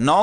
9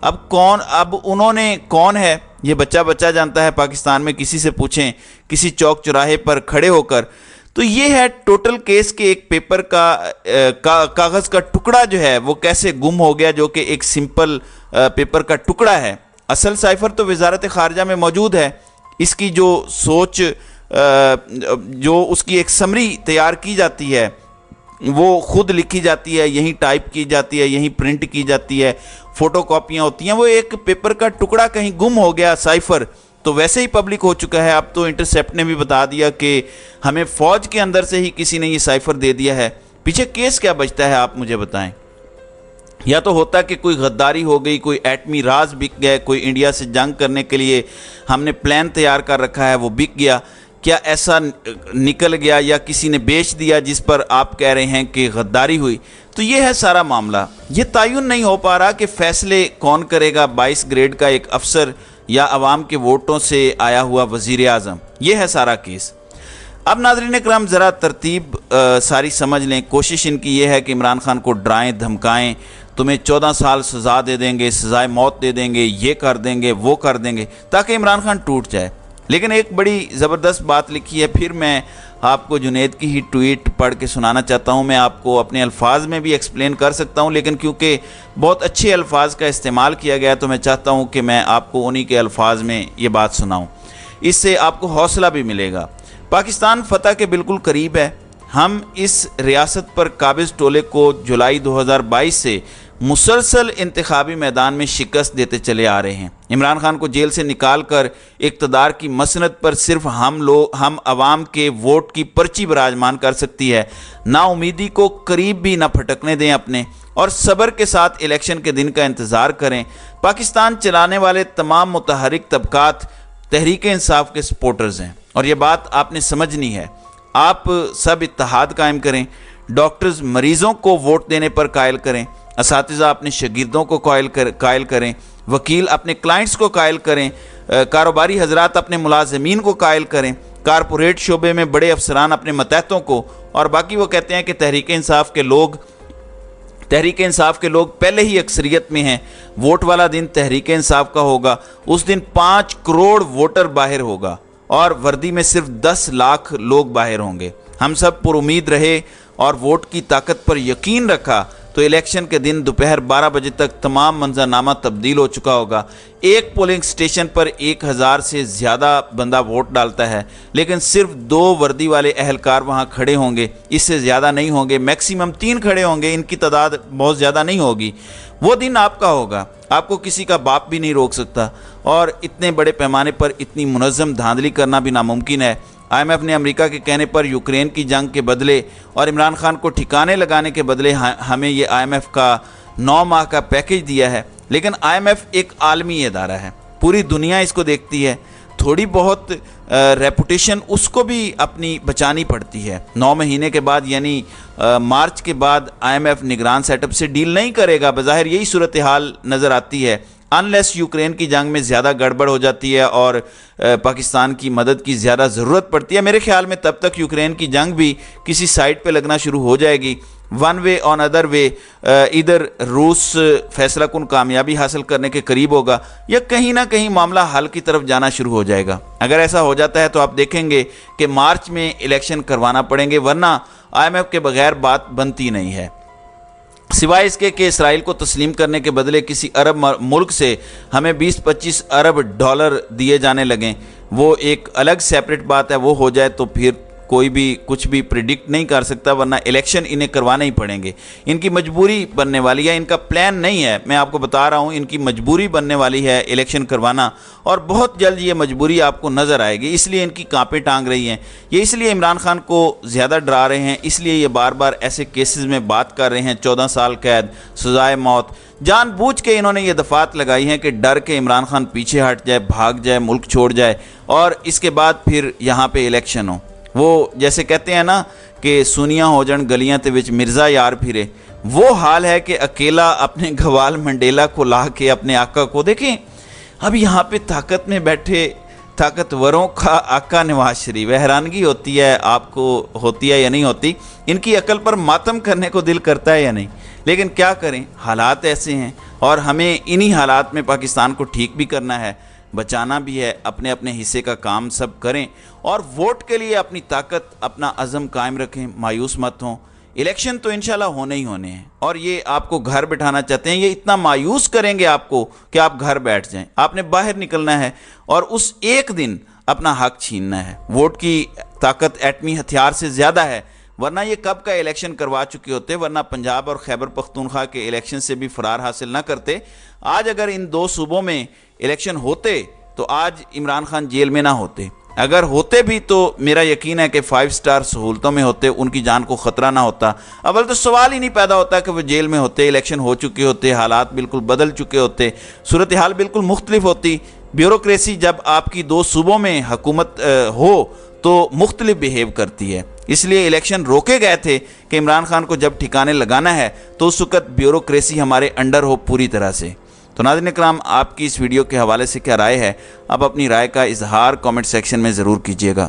اب انہوں نے کون ہے یہ بچہ جانتا ہے پاکستان میں، کسی سے پوچھیں، کسی چوک چوراہے پر کھڑے ہو کر. تو یہ ہے ٹوٹل کیس کے ایک پیپر کا کاغذ کا ٹکڑا جو ہے وہ کیسے گم ہو گیا، جو کہ ایک سمپل پیپر کا ٹکڑا ہے. اصل سائفر تو وزارت خارجہ میں موجود ہے. اس کی جو سوچ جو اس کی ایک سمری تیار کی جاتی ہے وہ خود لکھی جاتی ہے، یہیں ٹائپ کی جاتی ہے، یہیں پرنٹ کی جاتی ہے، فوٹو کاپیاں ہوتی ہیں. وہ ایک پیپر کا ٹکڑا کہیں گم ہو گیا سائفر تو ویسے ہی پبلک ہو چکا ہے. اب تو انٹرسیپٹ نے بھی بتا دیا کہ ہمیں فوج کے اندر سے ہی کسی نے یہ سائفر دے دیا ہے. پیچھے کیس کیا بچتا ہے آپ مجھے بتائیں؟ یا تو ہوتا کہ کوئی غداری ہو گئی، کوئی ایٹمی راز بک گئے، کوئی انڈیا سے جنگ کرنے کے لیے ہم نے پلان تیار کر رکھا ہے وہ بک گیا. کیا ایسا نکل گیا یا کسی نے بیچ دیا جس پر آپ کہہ رہے ہیں کہ غداری ہوئی؟ تو یہ ہے سارا معاملہ. یہ تعین نہیں ہو پا رہا کہ فیصلے کون کرے گا، 22 گریڈ کا ایک افسر یا عوام کے ووٹوں سے آیا ہوا وزیر اعظم. یہ ہے سارا کیس. اب ناظرین اکرام ذرا ترتیب ساری سمجھ لیں. کوشش ان کی یہ ہے کہ عمران خان کو ڈرائیں دھمکائیں، تمہیں 14 سال سزا دے دیں گے، سزائے موت دے دیں گے، یہ کر دیں گے، وہ کر دیں گے، تاکہ عمران خان ٹوٹ جائے. لیکن ایک بڑی زبردست بات لکھی ہے، پھر میں آپ کو جنید کی ہی ٹویٹ پڑھ کے سنانا چاہتا ہوں. میں آپ کو اپنے الفاظ میں بھی ایکسپلین کر سکتا ہوں، لیکن کیونکہ بہت اچھے الفاظ کا استعمال کیا گیا تو میں چاہتا ہوں کہ میں آپ کو انہی کے الفاظ میں یہ بات سناؤں. اس سے آپ کو حوصلہ بھی ملے گا. پاکستان فتح کے بالکل قریب ہے. ہم اس ریاست پر قابض ٹولے کو جولائی 2022 سے مسلسل انتخابی میدان میں شکست دیتے چلے آ رہے ہیں. عمران خان کو جیل سے نکال کر اقتدار کی مسند پر صرف ہم عوام کے ووٹ کی پرچی براجمان کر سکتی ہے. نا امیدی کو قریب بھی نہ پھٹکنے دیں اپنے، اور صبر کے ساتھ الیکشن کے دن کا انتظار کریں. پاکستان چلانے والے تمام متحرک طبقات تحریک انصاف کے سپورٹرز ہیں، اور یہ بات آپ نے سمجھنی ہے. آپ سب اتحاد قائم کریں. ڈاکٹرز مریضوں کو ووٹ دینے پر قائل کریں، اساتذہ اپنے شاگردوں کو قائل کریں، وکیل اپنے کلائنٹس کو قائل کریں، کاروباری حضرات اپنے ملازمین کو قائل کریں، کارپوریٹ شعبے میں بڑے افسران اپنے ماتحتوں کو. اور باقی وہ کہتے ہیں کہ تحریک انصاف کے لوگ پہلے ہی اکثریت میں ہیں. ووٹ والا دن تحریک انصاف کا ہوگا. اس دن 5 کروڑ ووٹر باہر ہوگا اور وردی میں صرف 10 لاکھ لوگ باہر ہوں گے. ہم سب پر امید رہے اور ووٹ کی طاقت پر یقین رکھا تو الیکشن کے دن دوپہر 12 بجے تک تمام منظرنامہ تبدیل ہو چکا ہوگا. ایک پولنگ سٹیشن پر 1000 سے زیادہ بندہ ووٹ ڈالتا ہے، لیکن صرف 2 وردی والے اہلکار وہاں کھڑے ہوں گے. اس سے زیادہ نہیں ہوں گے، میکسیمم 3 کھڑے ہوں گے. ان کی تعداد بہت زیادہ نہیں ہوگی. وہ دن آپ کا ہوگا. آپ کو کسی کا باپ بھی نہیں روک سکتا. اور اتنے بڑے پیمانے پر اتنی منظم دھاندلی کرنا بھی ناممکن ہے. آئی ایم ایف نے امریکہ کے کہنے پر یوکرین کی جنگ کے بدلے اور عمران خان کو ٹھکانے لگانے کے بدلے ہمیں یہ آئی ایم ایف کا 9 ماہ کا پیکیج دیا ہے. لیکن آئی ایم ایف ایک عالمی ادارہ ہے، پوری دنیا اس کو دیکھتی ہے. تھوڑی بہت ریپوٹیشن اس کو بھی اپنی بچانی پڑتی ہے. 9 مہینے کے بعد یعنی مارچ کے بعد آئی ایم ایف نگران سیٹ اپ سے ڈیل نہیں کرے گا. بظاہر یہی صورتحال نظر آتی ہے، انلیس یوکرین کی جنگ میں زیادہ گڑبڑ ہو جاتی ہے اور پاکستان کی مدد کی زیادہ ضرورت پڑتی ہے. میرے خیال میں تب تک یوکرین کی جنگ بھی کسی سائٹ پہ لگنا شروع ہو جائے گی. One way on other way ادھر روس فیصلہ کن کامیابی حاصل کرنے کے قریب ہوگا یا کہیں نہ کہیں معاملہ حل کی طرف جانا شروع ہو جائے گا. اگر ایسا ہو جاتا ہے تو آپ دیکھیں گے کہ مارچ میں الیکشن کروانا پڑیں گے، ورنہ آئی ایم ایف کے بغیر بات بنتی نہیں ہے. سوائے اس کے کہ اسرائیل کو تسلیم کرنے کے بدلے کسی عرب ملک سے ہمیں 20-25 ارب ڈالر دیے جانے لگیں، وہ ایک الگ سیپریٹ بات ہے. وہ ہو جائے تو پھر کوئی بھی کچھ بھی پریڈکٹ نہیں کر سکتا، ورنہ الیکشن انہیں کروانے ہی پڑیں گے. ان کی مجبوری بننے والی ہے، ان کا پلان نہیں ہے. میں آپ کو بتا رہا ہوں ان کی مجبوری بننے والی ہے الیکشن کروانا، اور بہت جلد یہ مجبوری آپ کو نظر آئے گی. اس لیے ان کی کانپیں ٹانگ رہی ہیں. یہ اس لیے عمران خان کو زیادہ ڈرا رہے ہیں، اس لیے یہ بار بار ایسے کیسز میں بات کر رہے ہیں. 14 سال قید، سزائے موت. جان بوجھ کے انہوں نے یہ دفعات لگائی ہیں کہ ڈر کے عمران خان پیچھے ہٹ جائے، بھاگ جائے، ملک چھوڑ جائے، اور اس کے بعد پھر یہاں پہ الیکشن ہو. وہ جیسے کہتے ہیں نا کہ سونیاں ہو جن گلیاں تے وچ مرزا یار پھرے، وہ حال ہے کہ اکیلا اپنے گھوال منڈیلا کو لا کے اپنے آقا کو دیکھیں. اب یہاں پہ طاقت میں بیٹھے طاقتوروں کا آقا نواز شریف. حیرانگی ہوتی ہے، آپ کو ہوتی ہے یا نہیں ہوتی، ان کی عقل پر ماتم کرنے کو دل کرتا ہے یا نہیں. لیکن کیا کریں، حالات ایسے ہیں اور ہمیں انہی حالات میں پاکستان کو ٹھیک بھی کرنا ہے، بچانا بھی ہے۔ اپنے اپنے حصے کا کام سب کریں اور ووٹ کے لیے اپنی طاقت، اپنا عزم قائم رکھیں، مایوس مت ہوں۔ الیکشن تو انشاءاللہ ہونے ہی ہونے ہیں، اور یہ آپ کو گھر بٹھانا چاہتے ہیں، یہ اتنا مایوس کریں گے آپ کو کہ آپ گھر بیٹھ جائیں۔ آپ نے باہر نکلنا ہے اور اس ایک دن اپنا حق چھیننا ہے۔ ووٹ کی طاقت ایٹمی ہتھیار سے زیادہ ہے، ورنہ یہ کب کا الیکشن کروا چکے ہوتے، ورنہ پنجاب اور خیبر پختونخوا کے الیکشن سے بھی فرار حاصل نہ کرتے۔ آج اگر ان دو صوبوں میں الیکشن ہوتے تو آج عمران خان جیل میں نہ ہوتے، اگر ہوتے بھی تو میرا یقین ہے کہ 5 سٹار سہولتوں میں ہوتے، ان کی جان کو خطرہ نہ ہوتا۔ اول تو سوال ہی نہیں پیدا ہوتا کہ وہ جیل میں ہوتے، الیکشن ہو چکے ہوتے، حالات بالکل بدل چکے ہوتے، صورتحال بالکل مختلف ہوتی۔ بیوروکریسی جب آپ کی دو صوبوں میں حکومت ہو تو مختلف بیہیو کرتی ہے، اس لیے الیکشن روکے گئے تھے کہ عمران خان کو جب ٹھکانے لگانا ہے تو اس وقت بیوروکریسی ہمارے انڈر ہو پوری طرح سے۔ تو ناظرین اکرام، آپ کی اس ویڈیو کے حوالے سے کیا رائے ہے؟ آپ اپنی رائے کا اظہار کامنٹ سیکشن میں ضرور کیجیے گا۔